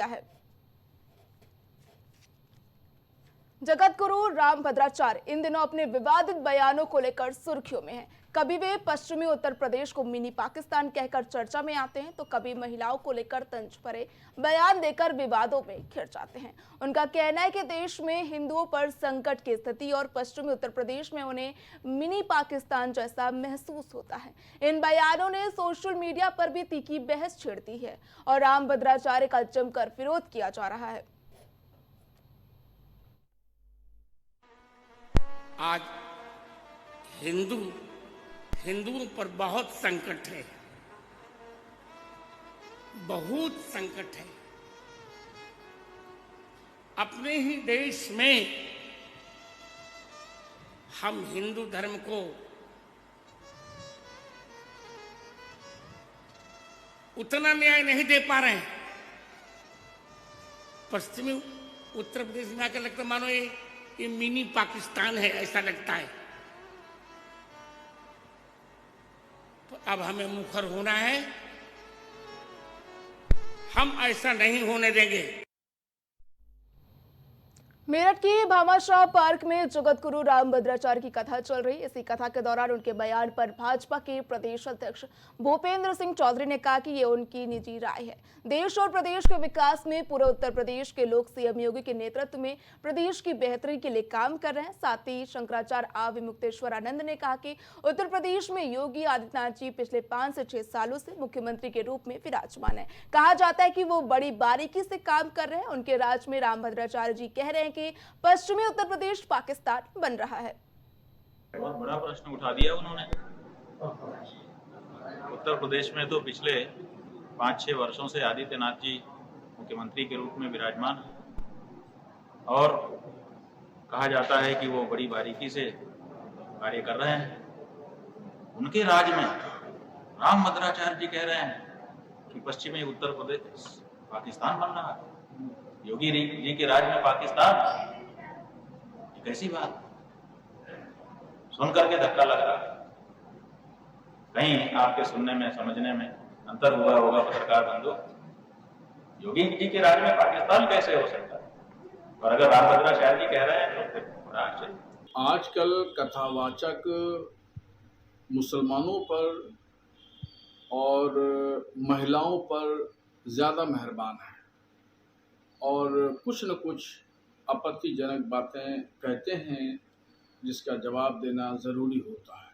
किया है। जगत गुरु रामभद्राचार्य इन दिनों अपने विवादित बयानों को लेकर सुर्खियों में हैं। कभी वे पश्चिमी उत्तर प्रदेश को मिनी पाकिस्तान कहकर चर्चा में आते हैं, तो कभी महिलाओं को लेकर तंज भरे बयान देकर विवादों में घिर जाते हैं। उनका कहना है कि देश में हिंदुओं पर संकट की स्थिति और पश्चिमी उत्तर प्रदेश में उन्हें मिनी पाकिस्तान जैसा महसूस होता है। इन बयानों ने सोशल मीडिया पर भी तीखी बहस छेड़ दी है और रामभद्राचार्य का जमकर विरोध किया जा रहा है। आज हिंदुओं पर बहुत संकट है, बहुत संकट है। अपने ही देश में हम हिंदू धर्म को उतना न्याय नहीं दे पा रहे हैं। पश्चिमी उत्तर प्रदेश में आकर लगता मानो ये मिनी पाकिस्तान है, ऐसा लगता है। तो अब हमें मुखर होना है, हम ऐसा नहीं होने देंगे। मेरठ के भामाशाह पार्क में जगत गुरु रामभद्राचार्य की कथा चल रही। इसी कथा के दौरान उनके बयान पर भाजपा के प्रदेश अध्यक्ष भूपेंद्र सिंह चौधरी ने कहा कि ये उनकी निजी राय है। देश और प्रदेश के विकास में पूरे उत्तर प्रदेश के लोग सीएम योगी के नेतृत्व में प्रदेश की बेहतरी के लिए काम कर रहे हैं। साथ ही शंकराचार्य आदि मुक्तेश्वर आनंद ने कहा कि उत्तर प्रदेश में योगी आदित्यनाथ जी पिछले 5 से 6 सालों से मुख्यमंत्री के रूप में विराजमान है। कहा जाता है कि वो बड़ी बारीकी से काम कर रहे हैं। उनके राज में रामभद्राचार्य जी कह रहे हैं कि पश्चिमी उत्तर प्रदेश पाकिस्तान बन रहा है। बहुत बड़ा प्रश्न उठा दिया उन्होंने। उत्तर प्रदेश में तो पिछले 5-6 वर्षों से आदित्यनाथ जी मुख्यमंत्री के रूप में विराजमान हैं और कहा जाता है कि वो बड़ी बारीकी से कार्य कर रहे हैं। उनके राज में रामभद्राचार्य जी कह रहे हैं कि पश्चिमी उत्तर प्रदेश पाकिस्तान बन रहा है। योगी जी के राज में पाकिस्तान, कैसी बात? सुन करके धक्का लग रहा है। कहीं आपके सुनने में समझने में अंतर हुआ होगा पत्रकार बंधु। योगी जी के राज में पाकिस्तान कैसे हो सकता है? और अगर रामभद्राचार्य जी कह रहे हैं तो फिर बड़ा आश्चर्य। आजकल कथावाचक मुसलमानों पर और महिलाओं पर ज़्यादा मेहरबान है और कुछ न कुछ आपत्तिजनक बातें कहते हैं जिसका जवाब देना ज़रूरी होता है।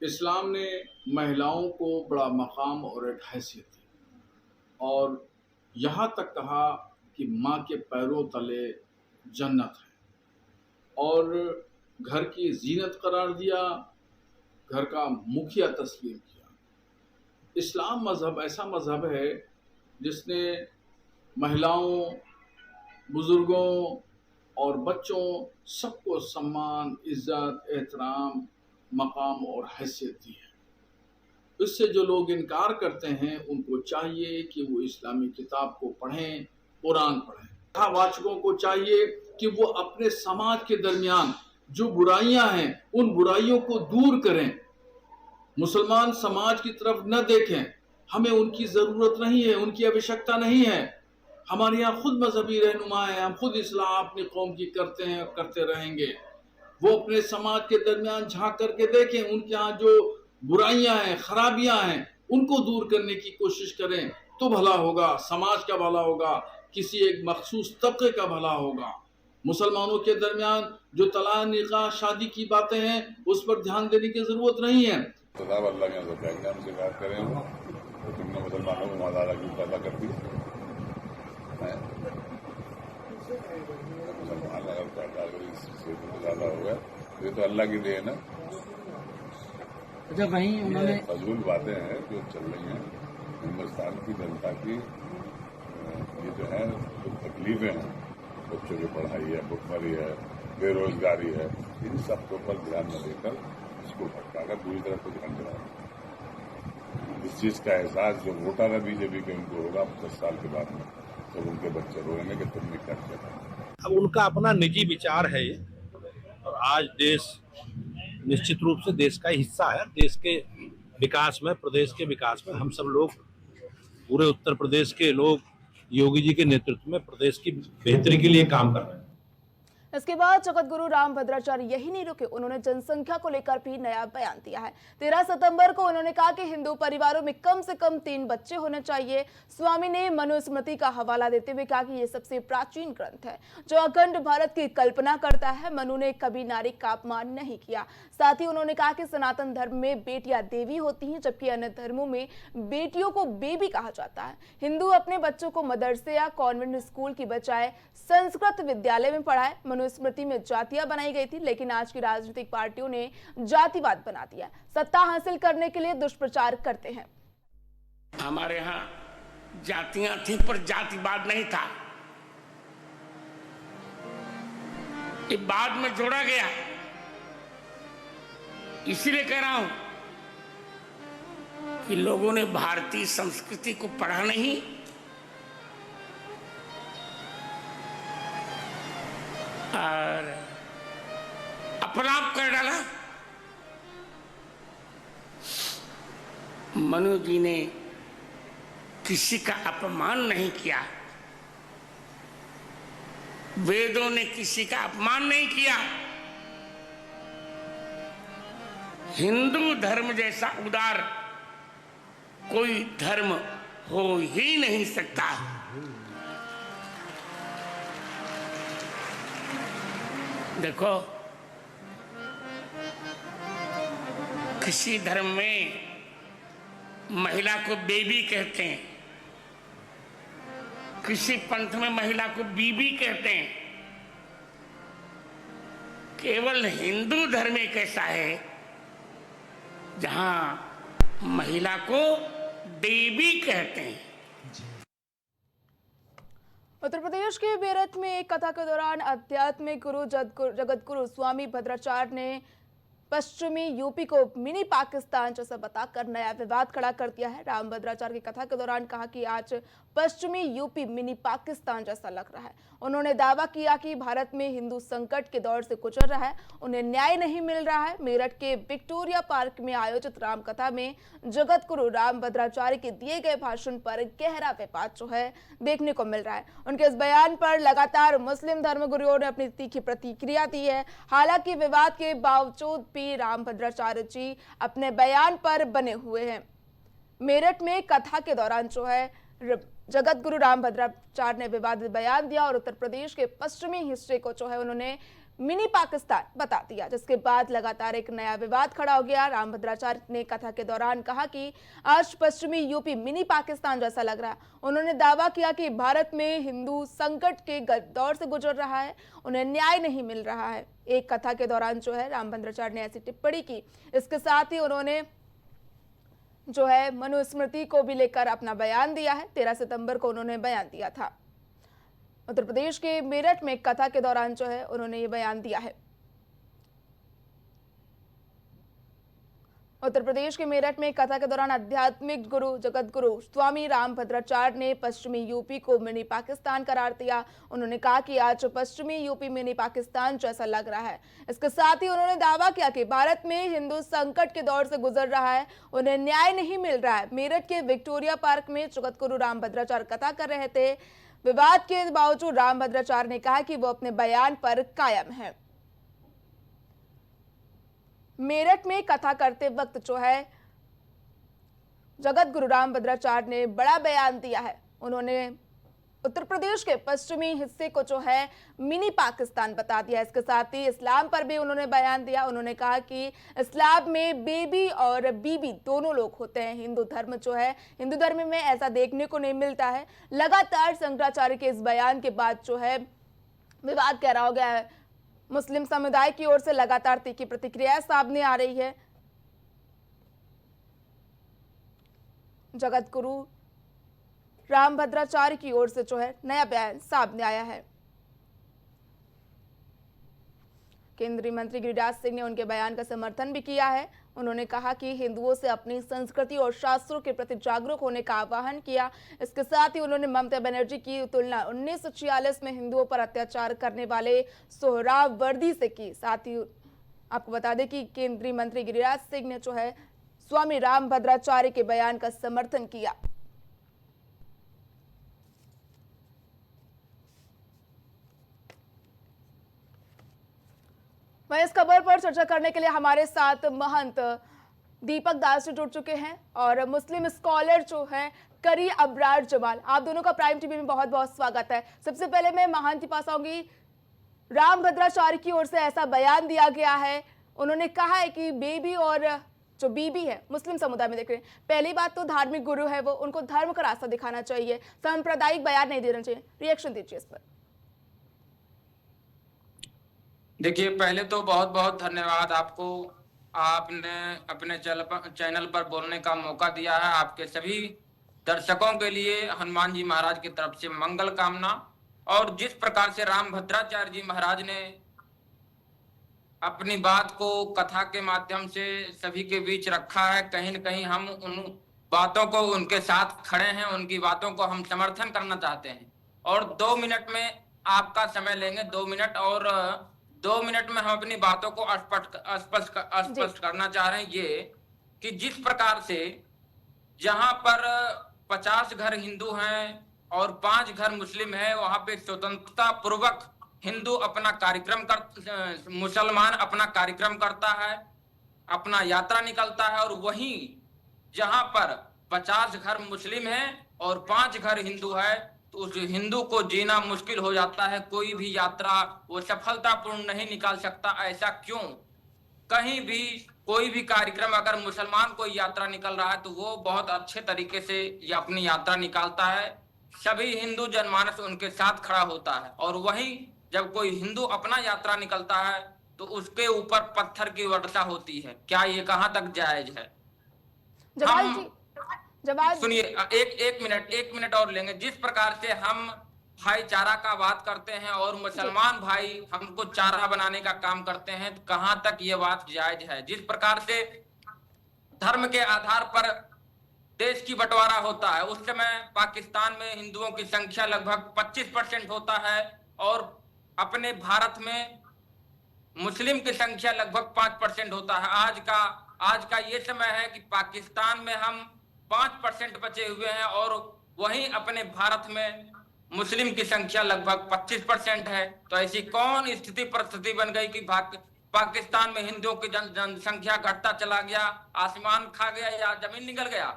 इस्लाम ने महिलाओं को बड़ा मकाम और एक हैसियत दी और यहाँ तक कहा कि माँ के पैरों तले जन्नत है और घर की जीनत करार दिया, घर का मुखिया तस्लीम किया। इस्लाम मज़हब ऐसा मज़हब है जिसने महिलाओं, बुजुर्गों और बच्चों सबको सम्मान, इज्जत, एहतराम, मकाम और हैसियत दी है। इससे जो लोग इनकार करते हैं उनको चाहिए कि वो इस्लामी किताब को पढ़ें, कुरान पढ़ें। कथावाचकों को चाहिए कि वो अपने समाज के दरमियान जो बुराइयां हैं उन बुराइयों को दूर करें, मुसलमान समाज की तरफ न देखें। हमें उनकी ज़रूरत नहीं है, उनकी आवश्यकता नहीं है। हमारे यहाँ खुद मजहबी रहनुमा है, हम खुद इस्लाह अपनी कौम की करते हैं और करते रहेंगे। वो अपने समाज के दरमियान झांक करके देखें, उनके यहाँ जो बुराइयां हैं, खराबियां हैं, उनको दूर करने की कोशिश करें तो भला होगा, समाज का भला होगा, किसी एक मखसूस तबके का भला होगा। मुसलमानों के दरमियान जो तलाक, निकाह, शादी की बातें हैं उस पर ध्यान देने की जरूरत नहीं है। अल्लाह के बताएंगे, हमसे बात करें तो तुमने मुसलमानों को मादारा क्यों पैदा कर दी? मुसलमान अगर पैदा ज्यादा हो गया तो ये तो अल्लाह की देन है। अच्छा, वहीं उन्होंने फजूल बातें हैं जो चल रही हैं हिंदुस्तान की जनता की। ये जो है जो तकलीफें हैं, बच्चों की पढ़ाई है, भुखमरी है, बेरोजगारी है, इन सब के ऊपर ध्यान न देकर इसको भटकाकर दूसरी तरफ को ध्यान दिलाना। इस चीज का एहसास जो वोटर है बीजेपी के उनको होगा 10 साल के बाद में, तो उनके बच्चे रोएंगे कि तुमने क्या किया। अब उनका अपना निजी विचार है ये, और आज देश निश्चित रूप से देश का हिस्सा है। देश के विकास में, प्रदेश के विकास में हम सब लोग पूरे उत्तर प्रदेश के लोग योगी जी के नेतृत्व में प्रदेश की बेहतरी के लिए काम कर रहे हैं। इसके बाद जगत गुरु रामभद्राचार्य यही नहीं रुके, उन्होंने जनसंख्या को लेकर भी नया बयान दिया है। 13 सितंबर को उन्होंने कहा कि हिंदू परिवारों में कम से कम 3 बच्चे होने चाहिए। स्वामी ने मनुस्मृति का हवाला देते हुए कहा कि यह सबसे प्राचीन ग्रंथ है जो अखंड भारत की कल्पना करता है। मनु ने कभी नारी का अपमान नहीं किया। साथ ही उन्होंने कहा कि सनातन धर्म में बेटियां देवी होती हैं, जबकि अन्य धर्मों में बेटियों को बेबी कहा जाता है। हिंदू अपने बच्चों को मदरसे या कॉन्वेंट स्कूल की बजाय संस्कृत विद्यालय में पढ़ाए। मनुस्मृति में जातियां बनाई गई थी, लेकिन आज की राजनीतिक पार्टियों ने जातिवाद बना दिया। सत्ता हासिल करने के लिए दुष्प्रचार करते हैं। हमारे यहाँ जातियां थी पर जातिवाद नहीं था, ये बाद में जोड़ा गया। इसीलिए कह रहा हूं कि लोगों ने भारतीय संस्कृति को पढ़ा नहीं, और अपराध कर डाला। मनु जी ने किसी का अपमान नहीं किया, वेदों ने किसी का अपमान नहीं किया। हिंदू धर्म जैसा उदार कोई धर्म हो ही नहीं सकता। देखो, किसी धर्म में महिला को बेबी कहते हैं, किसी पंथ में महिला को बीबी कहते हैं। केवल हिंदू धर्म एक ऐसा है जहां महिला को देवी कहते हैं। उत्तर प्रदेश के मेरठ में एक कथा के दौरान आध्यात्मिक गुरु जगत गुरु स्वामी भद्राचार्य ने पश्चिमी यूपी को मिनी पाकिस्तान जैसा बताकर नया विवाद खड़ा कर दिया है। रामभद्राचार्य की कथा के दौरान कहा कि आज पश्चिमी यूपी मिनी पाकिस्तान जैसा लग रहा है। उन्होंने दावा किया कि भारत में हिंदू संकट के दौर से गुजर रहा है, उन्हें न्याय नहीं मिल रहा है। मेरठ के विक्टोरिया पार्क में आयोजित रामकथा में जगत गुरु रामभद्राचार्य के दिए गए भाषण पर गहरा विवाद जो है देखने को मिल रहा है। उनके इस बयान पर लगातार मुस्लिम धर्मगुरुओं ने अपनी तीखी प्रतिक्रिया दी है। हालांकि विवाद के बावजूद भी रामभद्राचार्य जी अपने बयान पर बने हुए हैं। मेरठ में कथा के दौरान जो है जगत गुरु रामभद्राचार्य ने विवादित बयान दिया और उत्तर प्रदेश के पश्चिमी हिस्से को जो है उन्होंने मिनी पाकिस्तान बता दिया, जिसके बाद लगातार एक नया विवाद खड़ा हो गया। रामभद्राचार्य ने कथा के दौरान कहा कि आज पश्चिमी यूपी मिनी पाकिस्तान जैसा लग रहा है। उन्होंने दावा किया कि भारत में हिंदू संकट के दौर से गुजर रहा है, उन्हें न्याय नहीं मिल रहा है। एक कथा के दौरान जो है रामभद्राचार्य ने ऐसी टिप्पणी की। इसके साथ ही उन्होंने जो है मनुस्मृति को भी लेकर अपना बयान दिया है। 13 सितंबर को उन्होंने बयान दिया था। उत्तर प्रदेश के मेरठ में कथा के दौरान जो है उन्होंने ये बयान दिया है। उत्तर प्रदेश के मेरठ में कथा के दौरान आध्यात्मिक गुरु जगत गुरु स्वामी रामभद्राचार्य ने पश्चिमी यूपी को मिनी पाकिस्तान करार दिया। उन्होंने कहा कि आज पश्चिमी यूपी मिनी पाकिस्तान जैसा लग रहा है। इसके साथ ही उन्होंने दावा किया कि भारत में हिंदू संकट के दौर से गुजर रहा है, उन्हें न्याय नहीं मिल रहा है। मेरठ के विक्टोरिया पार्क में जगत गुरु रामभद्राचार्य कथा कर रहे थे। विवाद के बावजूद रामभद्राचार्य ने कहा कि वो अपने बयान पर कायम है। मेरठ में कथा करते वक्त जो है जगत गुरु रामभद्राचार्य ने बड़ा बयान दिया है। उन्होंने उत्तर प्रदेश के पश्चिमी हिस्से को जो है मिनी पाकिस्तान बता दिया। इसके साथ ही इस्लाम पर भी उन्होंने बयान दिया। उन्होंने कहा कि इस्लाम में बेबी और बीबी दोनों लोग होते हैं। हिंदू धर्म जो है, हिंदू धर्म में ऐसा देखने को नहीं मिलता है। लगातार शंकराचार्य के इस बयान के बाद जो है विवाद गहरा हो गया है। मुस्लिम समुदाय की ओर से लगातार तीखी प्रतिक्रिया सामने आ रही है। जगत गुरु रामभद्राचार्य की ओर से जो है नया बयान सामने आया है। केंद्रीय मंत्री गिरिराज सिंह ने उनके बयान का समर्थन भी किया है। उन्होंने कहा कि हिंदुओं से अपनी संस्कृति और शास्त्रों के प्रति जागरूक होने का आह्वान किया। इसके साथ ही उन्होंने ममता बनर्जी की तुलना 1946 में हिंदुओं पर अत्याचार करने वाले सोहरावर्दी से की। साथ ही आपको बता दें कि केंद्रीय मंत्री गिरिराज सिंह ने जो है स्वामी रामभद्राचार्य के बयान का समर्थन किया। वहीं इस खबर पर चर्चा करने के लिए हमारे साथ महंत दीपक दास जी जुड़ चुके हैं और मुस्लिम स्कॉलर जो है करी अबरार जमाल। आप दोनों का प्राइम टीवी में बहुत बहुत स्वागत है। सबसे पहले मैं महंत के पास आऊंगी। राम भद्राचार्य की ओर से ऐसा बयान दिया गया है, उन्होंने कहा है कि बेबी और जो बीबी है मुस्लिम समुदाय में देख रहे हैं, पहली बात तो धार्मिक गुरु है वो, उनको धर्म का रास्ता दिखाना चाहिए, सांप्रदायिक बयान नहीं देना चाहिए। रिएक्शन दीजिए इस पर। देखिए, पहले तो बहुत बहुत धन्यवाद आपको, आपने अपने चैनल पर बोलने का मौका दिया है। आपके सभी दर्शकों के लिए हनुमान जी महाराज की तरफ से मंगल कामना। और जिस प्रकार से राम भद्राचार्य जी महाराज ने अपनी बात को कथा के माध्यम से सभी के बीच रखा है, कहीं न कहीं हम उन बातों को उनके साथ खड़े हैं, उनकी बातों को हम समर्थन करना चाहते हैं। और 2 मिनट में आपका समय लेंगे, 2 मिनट, और 2 मिनट में हम अपनी बातों को स्पष्ट करना चाह रहे हैं। ये कि जिस प्रकार से जहां पर 50 घर हिंदू हैं और 5 घर मुस्लिम है, वहां पे स्वतंत्रता पूर्वक हिंदू अपना कार्यक्रम मुसलमान अपना कार्यक्रम करता है, अपना यात्रा निकलता है। और वहीं जहां पर 50 घर मुस्लिम है और 5 घर हिंदू है, तो उस हिंदू को जीना मुश्किल हो जाता है। कोई भी यात्रा वो सफलतापूर्ण नहीं निकाल सकता। ऐसा क्यों? कहीं भी कोई भी कार्यक्रम अगर मुसलमान कोई यात्रा निकल रहा है तो वो बहुत अच्छे तरीके से ये अपनी यात्रा निकालता है, सभी हिंदू जनमानस उनके साथ खड़ा होता है। और वहीं जब कोई हिंदू अपना यात्रा निकलता है तो उसके ऊपर पत्थर की वर्षा होती है। क्या ये कहां तक जायज है? सुनिए, एक मिनट और लेंगे। जिस प्रकार से हम भाईचारा का बात करते हैं और मुसलमान भाई हमको चारा बनाने का काम करते हैं, तो कहां तक ये बात जायज है? जिस प्रकार से धर्म के आधार पर देश की बंटवारा होता है, उस समय पाकिस्तान में हिंदुओं की संख्या लगभग 25% होता है और अपने भारत में मुस्लिम की संख्या लगभग 5% होता है। आज का ये समय है कि पाकिस्तान में हम 5% बचे हुए हैं और वहीं अपने भारत में मुस्लिम की संख्या लगभग 25% है। तो ऐसी कौन स्थिति परिस्थिति बन गई कि पाकिस्तान में हिंदुओं की जनसंख्या घटता चला गया, आसमान खा गया या जमीन निकल गया?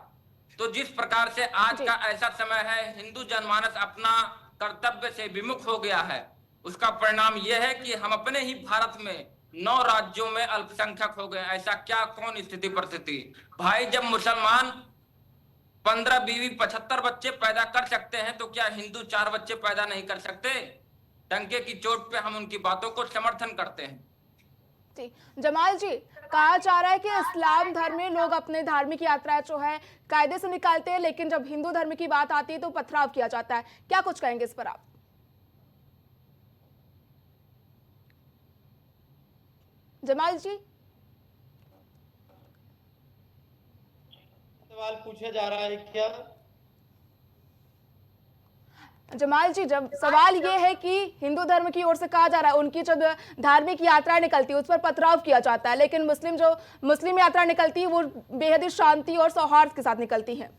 तो जिस प्रकार से आज का ऐसा समय है, हिंदू जनमानस अपना कर्तव्य से विमुख हो गया है, उसका परिणाम यह है कि हम अपने ही भारत में 9 राज्यों में अल्पसंख्यक हो गए। ऐसा क्या कौन स्थिति परिस्थिति? भाई, जब मुसलमान 15 बीवी 75 बच्चे पैदा कर सकते हैं तो क्या हिंदू 4 बच्चे पैदा नहीं कर सकते? डंके की चोट पे हम उनकी बातों को समर्थन करते हैं। जमाल जी, कहा जा रहा है कि इस्लाम धर्म में लोग अपने धार्मिक यात्रा जो है कायदे से निकालते हैं, लेकिन जब हिंदू धर्म की बात आती है तो पथराव किया जाता है। क्या कुछ कहेंगे इस पर आप? जमाल जी, सवाल पूछा जा रहा है क्या? जमाल जी, जब सवाल ये है कि हिंदू धर्म की ओर से कहा जा रहा है उनकी जब धार्मिक यात्रा निकलती है उस पर पथराव किया जाता है, लेकिन मुस्लिम यात्रा निकलती है वो बेहद ही शांति और सौहार्द के साथ निकलती है।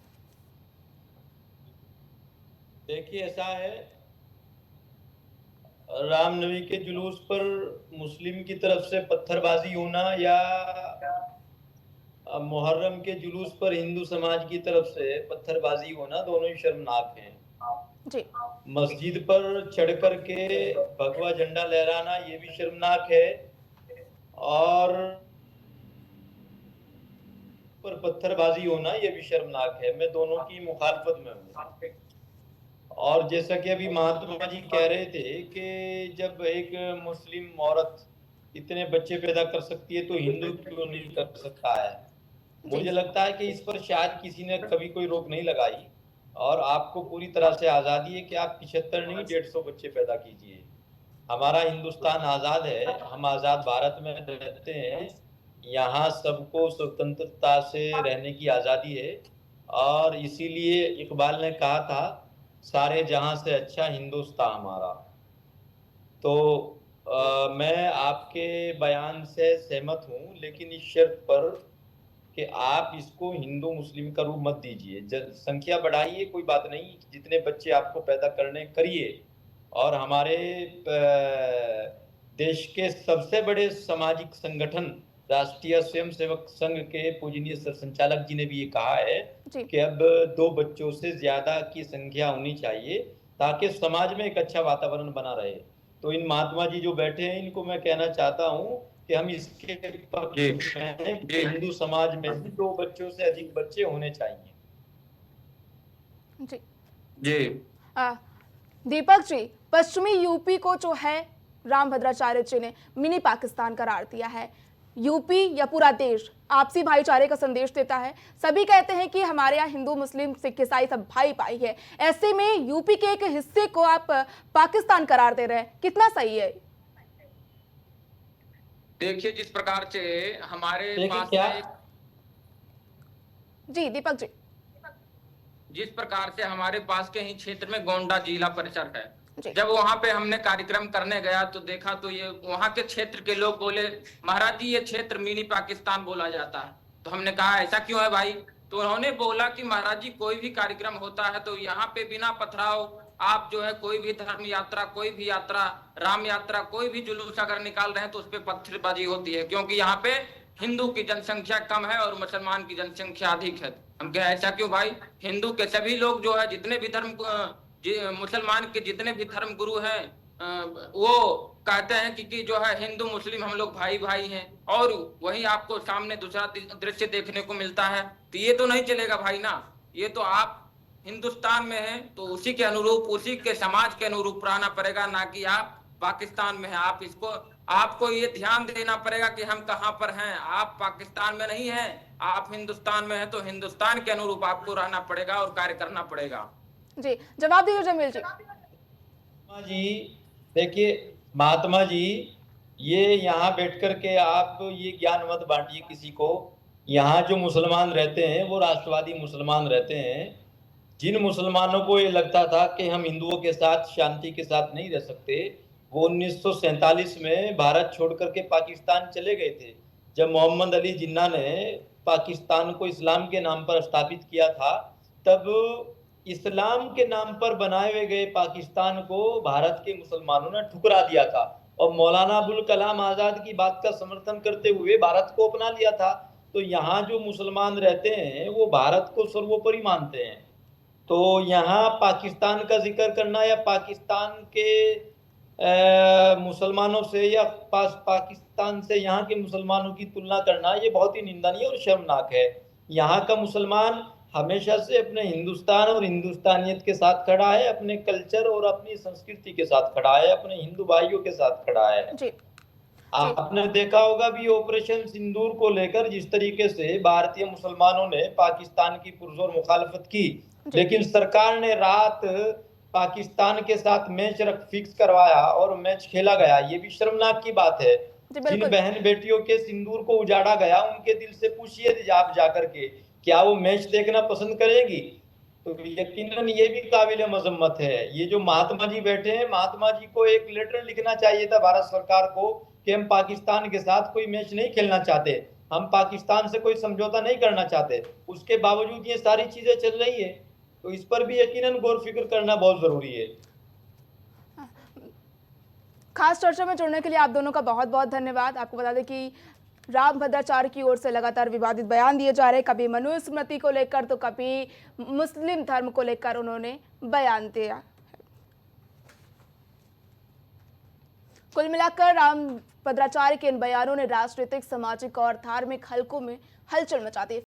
देखिए, ऐसा है, रामनवमी के जुलूस पर मुस्लिम की तरफ से पत्थरबाजी होना या मुहर्रम के जुलूस पर हिंदू समाज की तरफ से पत्थरबाजी होना दोनों ही शर्मनाक हैं। जी। मस्जिद पर चढ़ कर के भगवा झंडा लहराना ये भी शर्मनाक है और पर पत्थरबाजी होना ये भी शर्मनाक है। मैं दोनों की मुखालफत में हूँ। और जैसा कि अभी महात्मा जी कह रहे थे कि जब एक मुस्लिम औरत इतने बच्चे पैदा कर सकती है तो हिंदू क्यों नहीं कर सकता है? मुझे लगता है कि इस पर शायद किसी ने कभी कोई रोक नहीं लगाई और आपको पूरी तरह से आज़ादी है कि आप 75 नहीं 150 बच्चे पैदा कीजिए। हमारा हिंदुस्तान आज़ाद है, हम आज़ाद भारत में रहते हैं, यहाँ सबको स्वतंत्रता से रहने की आज़ादी है। और इसीलिए इकबाल ने कहा था, सारे जहां से अच्छा हिंदुस्तान हमारा। तो मैं आपके बयान से सहमत हूँ, लेकिन इस शर्त पर कि आप इसको हिंदू मुस्लिम का रूप मत दीजिए। संख्या बढ़ाइए, कोई बात नहीं, जितने बच्चे आपको पैदा करने करिए। और हमारे देश के सबसे बड़े सामाजिक संगठन राष्ट्रीय स्वयंसेवक संघ के पूजनीय संचालक जी ने भी ये कहा है जी। कि अब 2 बच्चों से ज्यादा की संख्या होनी चाहिए ताकि समाज में एक अच्छा वातावरण बना रहे। तो इन महात्मा जी जो बैठे हैं इनको मैं कहना चाहता हूँ कि हम इसके पक्ष में हैं कि हिंदू समाज में भी 2 बच्चों से अधिक बच्चे होने चाहिए। जी जी दीपक जी, पश्चिमी यूपी को जो है रामभद्राचार्य जी ने मिनी पाकिस्तान करार दिया है। यूपी या पूरा देश आपसी भाईचारे का संदेश देता है। सभी कहते हैं कि हमारे यहाँ हिंदू मुस्लिम सिख ईसाई सब भाई भाई है। ऐसे में यूपी के एक हिस्से को आप पाकिस्तान करार दे रहे हैं, कितना सही है? देखिए, जिस प्रकार से हमारे पास क्या जी दीपक जी, जिस प्रकार से हमारे पास के ही क्षेत्र में गोंडा जिला परिषद है, जी। जब वहां पे हमने कार्यक्रम करने गया तो देखा तो ये वहां के क्षेत्र के लोग बोले, महाराज जी ये क्षेत्र मिनी पाकिस्तान बोला जाता है। तो हमने कहा ऐसा क्यों है भाई? तो उन्होंने बोला कि महाराज जी कोई भी कार्यक्रम होता है तो यहाँ पे बिना पथराव आप जो है कोई भी धर्म यात्रा, कोई भी यात्रा, राम यात्रा, कोई भी जुलूस अगर निकाल रहे हैं तो उस पर पत्थरबाजी होती है, क्योंकि यहाँ पे हिंदू की जनसंख्या कम है और मुसलमान की जनसंख्या अधिक है। हम कहे ऐसा क्यों भाई? हिंदू के सभी लोग जो है जितने भी धर्म, मुसलमान के जितने भी धर्म गुरु हैं वो कहते हैं कि जो है हिंदू मुस्लिम हम लोग भाई भाई हैं, और वही आपको सामने दूसरा दृश्य देखने को मिलता है। तो ये तो नहीं चलेगा भाई ना। ये तो आप हिंदुस्तान में हैं तो उसी के अनुरूप, उसी के समाज के अनुरूप रहना पड़ेगा, ना कि आप पाकिस्तान में हैं। आप इसको, आपको ये ध्यान देना पड़ेगा कि हम कहाँ पर हैं। आप पाकिस्तान में नहीं हैं, आप हिंदुस्तान में हैं, तो हिंदुस्तान के अनुरूप आपको रहना पड़ेगा और कार्य करना पड़ेगा। जी जवाब दीजिए जमील जी। महात्मा जी देखिए, महात्मा जी ये यहाँ बैठ कर के आप ये ज्ञान मत बांटिए किसी को। यहाँ जो मुसलमान रहते हैं वो राष्ट्रवादी मुसलमान रहते हैं। जिन मुसलमानों को ये लगता था कि हम हिंदुओं के साथ शांति के साथ नहीं रह सकते, वो 1947 में भारत छोड़ करके पाकिस्तान चले गए थे। जब मोहम्मद अली जिन्ना ने पाकिस्तान को इस्लाम के नाम पर स्थापित किया था, तब इस्लाम के नाम पर बनाए हुए गए पाकिस्तान को भारत के मुसलमानों ने ठुकरा दिया था और मौलाना अबुल कलाम आजाद की बात का समर्थन करते हुए भारत को अपना लिया था। तो यहाँ जो मुसलमान रहते हैं वो भारत को सर्वोपरि मानते हैं। तो यहाँ पाकिस्तान का जिक्र करना या पाकिस्तान के मुसलमानों से या पाकिस्तान से यहाँ के मुसलमानों की तुलना करना, ये बहुत ही निंदनीय और शर्मनाक है। यहाँ का मुसलमान हमेशा से अपने हिंदुस्तान और हिंदुस्तानियत के साथ खड़ा है, अपने कल्चर और अपनी संस्कृति के साथ खड़ा है, अपने हिंदू भाइयों के साथ खड़ा है। जी। आपने देखा होगा भी ऑपरेशन सिंदूर को लेकर जिस तरीके से भारतीय मुसलमानों ने पाकिस्तान की पुरजोर मुखालफत की, लेकिन सरकार ने रात पाकिस्तान के साथ मैच फिक्स करवाया और मैच खेला गया। ये भी शर्मनाक की बात है। जिन बहन बेटियों के सिंदूर को उजाड़ा गया उनके दिल से पूछिए आप जाकर के, क्या वो मैच देखना पसंद करेगी? तो यकीनन ये भी काबिल मजम्मत है। ये जो महात्मा जी बैठे हैं, महात्मा जी को एक लेटर लिखना चाहिए था भारत सरकार को कि हम पाकिस्तान के साथ कोई मैच नहीं खेलना चाहते, हम पाकिस्तान से कोई समझौता नहीं करना चाहते। उसके बावजूद ये सारी चीजें चल रही है, तो इस पर भी यकीनन गौर फिक्र करना बहुत जरूरी है। खास चर्चा में जुड़ने के लिए आप दोनों का बहुत बहुत धन्यवाद। आपको बता दें कि रामभद्राचार्य की ओर से लगातार विवादित बयान दिए जा रहे हैं, कभी मनुस्मृति को लेकर तो कभी मुस्लिम धर्म को लेकर उन्होंने बयान दिया। कुल मिलाकर रामभद्राचार्य के इन बयानों ने राजनीतिक, सामाजिक और धार्मिक हलकों में हलचल मचा दी।